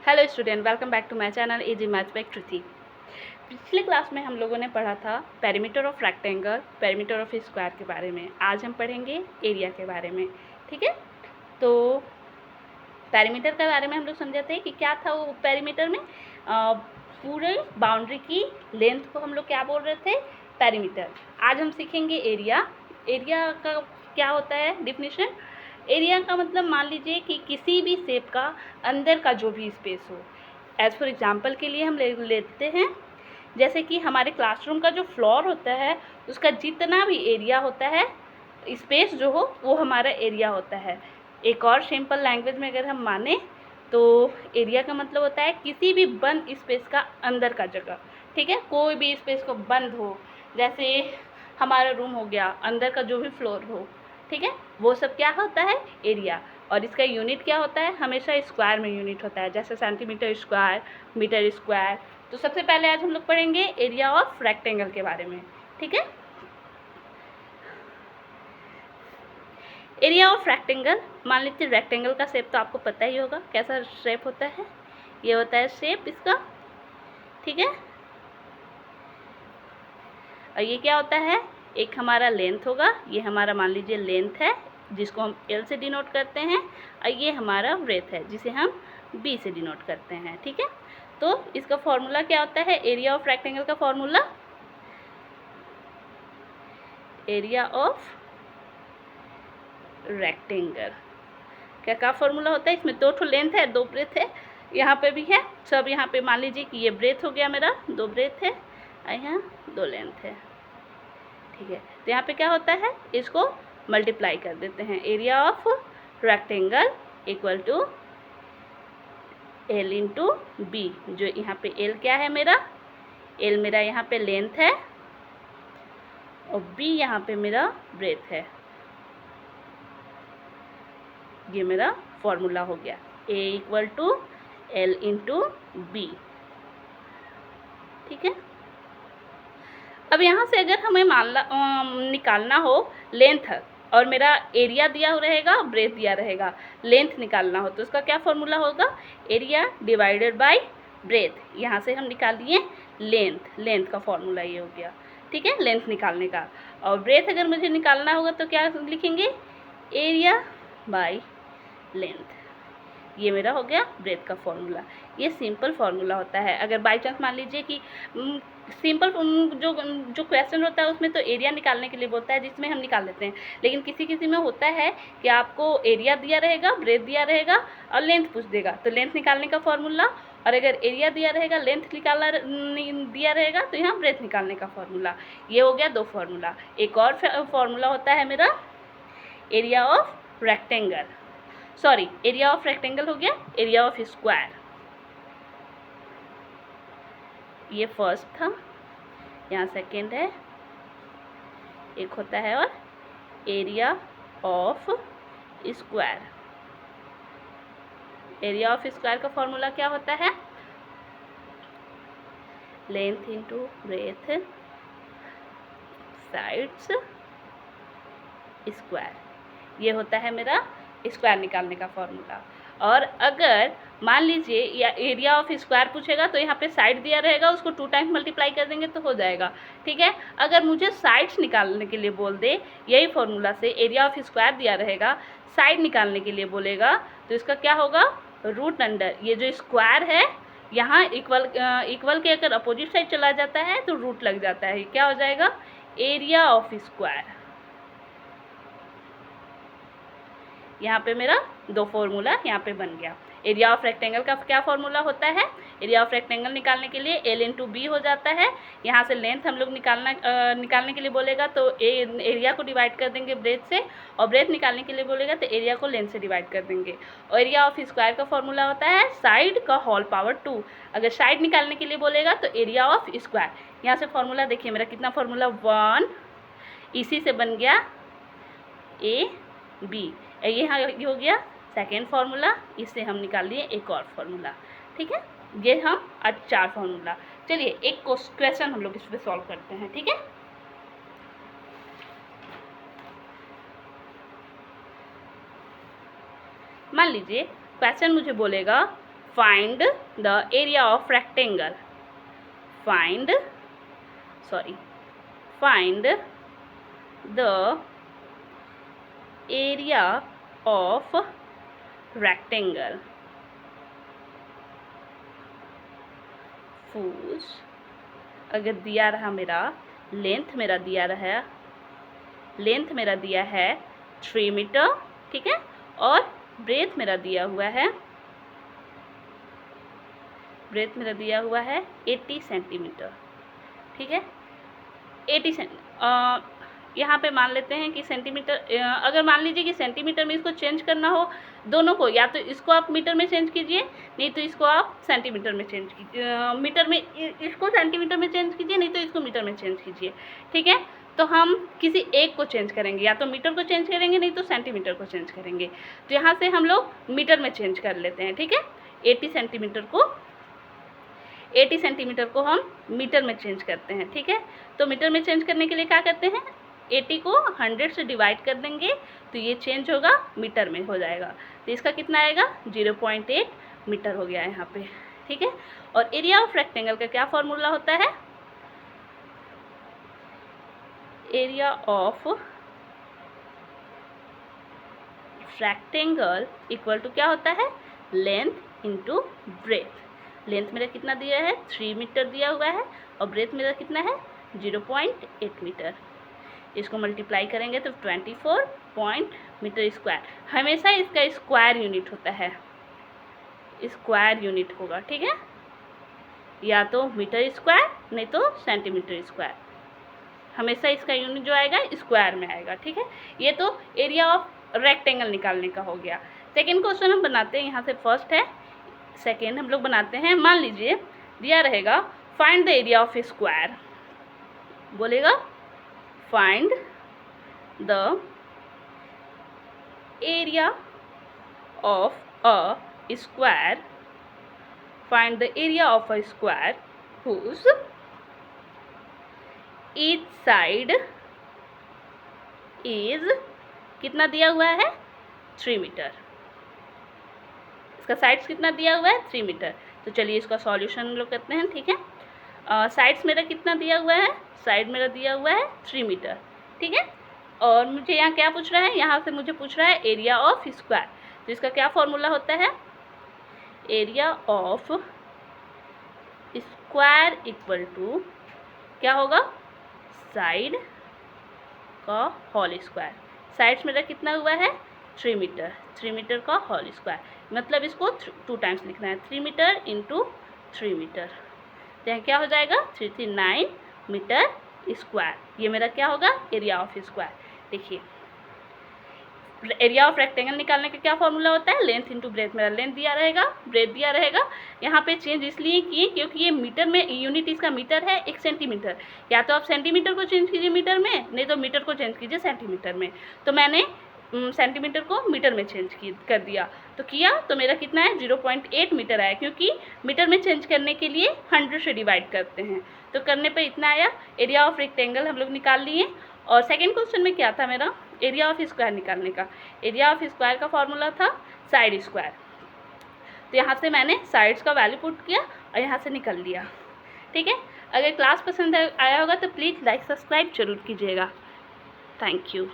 Hello student, welcome back to my channel easy maths by Kriti. पिछले class में हम लोगों ने पढ़ा था perimeter of rectangle, perimeter of square के बारे में। आज हम पढ़ेंगे एरिया के बारे में। ठीक है, तो पेरीमीटर के बारे में हम लोग समझे थे कि क्या था वो पेरीमीटर में। पूरे बाउंड्री की लेंथ को हम लोग क्या बोल रहे थे, पेरीमीटर। आज हम सीखेंगे एरिया। एरिया का क्या होता है डिफिनीशन। एरिया का मतलब मान लीजिए कि किसी भी शेप का अंदर का जो भी स्पेस हो। एज फॉर एग्जांपल के लिए हम लेते हैं, जैसे कि हमारे क्लासरूम का जो फ्लोर होता है उसका जितना भी एरिया होता है, स्पेस जो हो वो हमारा एरिया होता है। एक और सिंपल लैंग्वेज में अगर हम माने तो एरिया का मतलब होता है किसी भी बंद स्पेस का अंदर का जगह। ठीक है, कोई भी स्पेस को बंद हो, जैसे हमारा रूम हो गया, अंदर का जो भी फ्लोर हो, ठीक है, वो सब क्या होता है, एरिया। और इसका यूनिट क्या होता है, हमेशा स्क्वायर में यूनिट होता है, जैसे सेंटीमीटर स्क्वायर, मीटर स्क्वायर। तो सबसे पहले आज हम लोग पढ़ेंगे एरिया ऑफ रेक्टेंगल के बारे में। ठीक है, एरिया ऑफ रेक्टेंगल, मान लीजिए रेक्टेंगल का शेप तो आपको पता ही होगा कैसा शेप होता है। ये होता है शेप इसका, ठीक है। और ये क्या होता है, एक हमारा लेंथ होगा, ये हमारा मान लीजिए लेंथ है जिसको हम L से डिनोट करते हैं, और ये हमारा ब्रेथ है जिसे हम B से डिनोट करते हैं। ठीक है, तो इसका फॉर्मूला क्या होता है, एरिया ऑफ रेक्टेंगल का फॉर्मूला, एरिया ऑफ रेक्टेंगल क्या फॉर्मूला होता है। इसमें दो ठो लेंथ है, दो ब्रेथ है, यहाँ पे भी है सब। यहाँ पे मान लीजिए कि ये ब्रेथ हो गया मेरा, दो ब्रेथ है, और यहाँ दो लेंथ है। ठीक है, तो यहाँ पे क्या होता है, इसको मल्टीप्लाई कर देते हैं। Area of rectangle equal to L into B, जो यहाँ पे L क्या है मेरा, L मेरा यहाँ पे लेंथ है और B यहाँ पे मेरा ब्रेथ है। ये मेरा फॉर्मूला हो गया, A equal to L into B. ठीक है, अब यहाँ से अगर हमें निकालना हो लेंथ, और मेरा एरिया दिया रहेगा, ब्रेथ दिया रहेगा, लेंथ निकालना हो तो उसका क्या फॉर्मूला होगा, एरिया डिवाइडेड बाय ब्रेथ। यहाँ से हम निकाल लिए लेंथ, लेंथ का फॉर्मूला ये हो गया। ठीक है, लेंथ निकालने का। और ब्रेथ अगर मुझे निकालना होगा तो क्या लिखेंगे, एरिया बाय लेंथ। ये मेरा हो गया ब्रेथ का फॉर्मूला। ये सिंपल फार्मूला होता है। अगर बाई चांस मान लीजिए कि सिंपल जो जो क्वेश्चन होता है उसमें तो एरिया निकालने के लिए बोलता है, जिसमें हम निकाल लेते हैं, लेकिन किसी किसी में होता है कि आपको एरिया दिया रहेगा, ब्रेथ दिया रहेगा और लेंथ पूछ देगा, तो लेंथ निकालने का फॉर्मूला, और अगर एरिया दिया रहेगा, लेंथ निकालना दिया रहेगा, तो यहाँ ब्रेथ निकालने का फॉर्मूला। ये हो गया दो फॉर्मूला। एक और फॉर्मूला होता है मेरा area of rectangle, sorry area of rectangle हो गया एरिया ऑफ स्क्वायर। ये फर्स्ट था, यहाँ सेकेंड है, एक होता है और area of square. Area of square का फॉर्मूला क्या होता है, length into breadth sides square. ये होता है मेरा स्क्वायर निकालने का फॉर्मूला। और अगर मान लीजिए या एरिया ऑफ स्क्वायर पूछेगा तो यहाँ पे साइड दिया रहेगा, उसको 2 टाइम्स मल्टीप्लाई कर देंगे तो हो जाएगा। ठीक है, अगर मुझे साइड्स निकालने के लिए बोल दे, यही फॉर्मूला से एरिया ऑफ स्क्वायर दिया रहेगा, साइड निकालने के लिए बोलेगा, तो इसका क्या होगा, रूट अंडर, ये जो स्क्वायर है यहाँ इक्वल के अगर अपोजिट साइड चला जाता है तो रूट लग जाता है, क्या हो जाएगा, एरिया ऑफ स्क्वायर। यहाँ पे मेरा दो फॉर्मूला यहाँ पे बन गया। एरिया ऑफ रेक्टेंगल का क्या फॉर्मूला होता है, एरिया ऑफ रेक्टेंगल निकालने के लिए L इंटू बी हो जाता है। यहाँ से लेंथ हम लोग निकालने के लिए बोलेगा तो एरिया को डिवाइड कर देंगे ब्रेथ से, और ब्रेथ निकालने के लिए बोलेगा तो एरिया को लेंथ से डिवाइड कर देंगे। और एरिया ऑफ स्क्वायर का फॉर्मूला होता है साइड का होल पावर 2। अगर साइड निकालने के लिए बोलेगा तो एरिया ऑफ स्क्वायर। यहाँ से फॉर्मूला देखिए मेरा कितना फॉर्मूला, 1, इसी से बन गया ए बी। यहाँ ये हो गया सेकेंड फार्मूला, इससे हम निकाल लिए एक और फार्मूला। ठीक है, ये हम आज 4 फार्मूला। चलिए एक क्वेश्चन हम लोग इस पर सॉल्व करते हैं। ठीक है, मान लीजिए क्वेश्चन मुझे बोलेगा find the area of rectangle. Find the area of rectangle whose, अगर दिया रहा मेरा लेंथ मेरा दिया है 3 मीटर, ठीक है, और ब्रेथ मेरा दिया हुआ है 80 सेंटीमीटर, ठीक है। 80 यहाँ पे मान लेते हैं कि सेंटीमीटर, अगर मान लीजिए कि सेंटीमीटर में इसको चेंज करना हो दोनों को, या तो इसको आप मीटर में चेंज कीजिए, नहीं तो इसको आप सेंटीमीटर में चेंज कीजिए, मीटर में इसको सेंटीमीटर में चेंज कीजिए, नहीं तो इसको मीटर में चेंज कीजिए, ठीक है। तो हम किसी एक को चेंज करेंगे, या तो मीटर को चेंज करेंगे, नहीं तो सेंटीमीटर को चेंज करेंगे। तो यहाँ से हम लोग मीटर में चेंज कर लेते हैं, ठीक है। 80 सेंटीमीटर को हम मीटर में चेंज करते हैं, ठीक है। तो मीटर में चेंज करने के लिए क्या करते हैं, 80 को 100 से डिवाइड कर देंगे, तो ये चेंज होगा मीटर में हो जाएगा। तो इसका कितना आएगा, 0.8 मीटर हो गया यहाँ पे, ठीक है। और एरिया ऑफ रेक्टेंगल का क्या फॉर्मूला होता है, area of rectangle equal to क्या होता है, लेंथ इंटू ब्रेथ। लेंथ मेरा कितना दिया है, 3 मीटर दिया हुआ है, और ब्रेथ मेरा कितना है, 0.8 मीटर। इसको मल्टीप्लाई करेंगे तो 24 मीटर स्क्वायर। हमेशा इसका स्क्वायर यूनिट होता है, स्क्वायर यूनिट होगा, ठीक है, या तो मीटर स्क्वायर नहीं तो सेंटीमीटर स्क्वायर। हमेशा इसका यूनिट जो आएगा स्क्वायर में आएगा, ठीक है। ये तो एरिया ऑफ रेक्टेंगल निकालने का हो गया। सेकेंड क्वेश्चन हम बनाते हैं, यहाँ से फर्स्ट है, सेकेंड हम लोग बनाते हैं। मान लीजिए दिया रहेगा find the area of square, बोलेगा find the area of a square, find the area of a square whose each side is, कितना दिया हुआ है, 3 मीटर। इसका साइड्स कितना दिया हुआ है, 3 मीटर। तो चलिए इसका सॉल्यूशन हम लोग करते हैं, ठीक है। साइड्स मेरा कितना दिया हुआ है, साइड मेरा दिया हुआ है 3 मीटर, ठीक है। और मुझे यहाँ क्या पूछ रहा है, यहाँ से मुझे पूछ रहा है एरिया ऑफ स्क्वायर। तो इसका क्या फॉर्मूला होता है, area of square equal to क्या होगा, साइड का होल स्क्वायर। साइड्स मेरा कितना हुआ है, 3 मीटर, 3 मीटर का होल स्क्वायर, मतलब इसको 2 टाइम्स लिखना है, 3 मीटर इंटू 3 मीटर। तो यहाँ क्या हो जाएगा, 339 मीटर स्क्वायर। ये मेरा क्या होगा, एरिया ऑफ स्क्वायर। देखिए एरिया ऑफ रेक्टेंगल निकालने का क्या फॉर्मूला होता है, लेंथ इंटू ब्रेथ। मेरा लेंथ दिया रहेगा, ब्रेथ दिया रहेगा। यहाँ पे चेंज इसलिए किए क्योंकि ये मीटर में, यूनिट इसका मीटर है, 1 सेंटीमीटर। या तो आप सेंटीमीटर को चेंज कीजिए मीटर में, नहीं तो मीटर को चेंज कीजिए सेंटीमीटर में। तो मैंने सेंटीमीटर को मीटर में चेंज कर दिया, तो किया तो मेरा कितना है, 0.8 मीटर आया, क्योंकि मीटर में चेंज करने के लिए 100 से डिवाइड करते हैं। तो करने पर इतना आया। एरिया ऑफ रेक्टेंगल हम लोग निकाल लिए। और सेकेंड क्वेश्चन में क्या था मेरा, एरिया ऑफ स्क्वायर निकालने का। एरिया ऑफ स्क्वायर का फॉर्मूला था साइड स्क्वायर। तो यहाँ से मैंने साइड्स का वैल्यू पुट किया और यहाँ से निकल लिया, ठीक है। अगर क्लास पसंद आया होगा तो प्लीज़ लाइक सब्सक्राइब जरूर कीजिएगा। Thank you.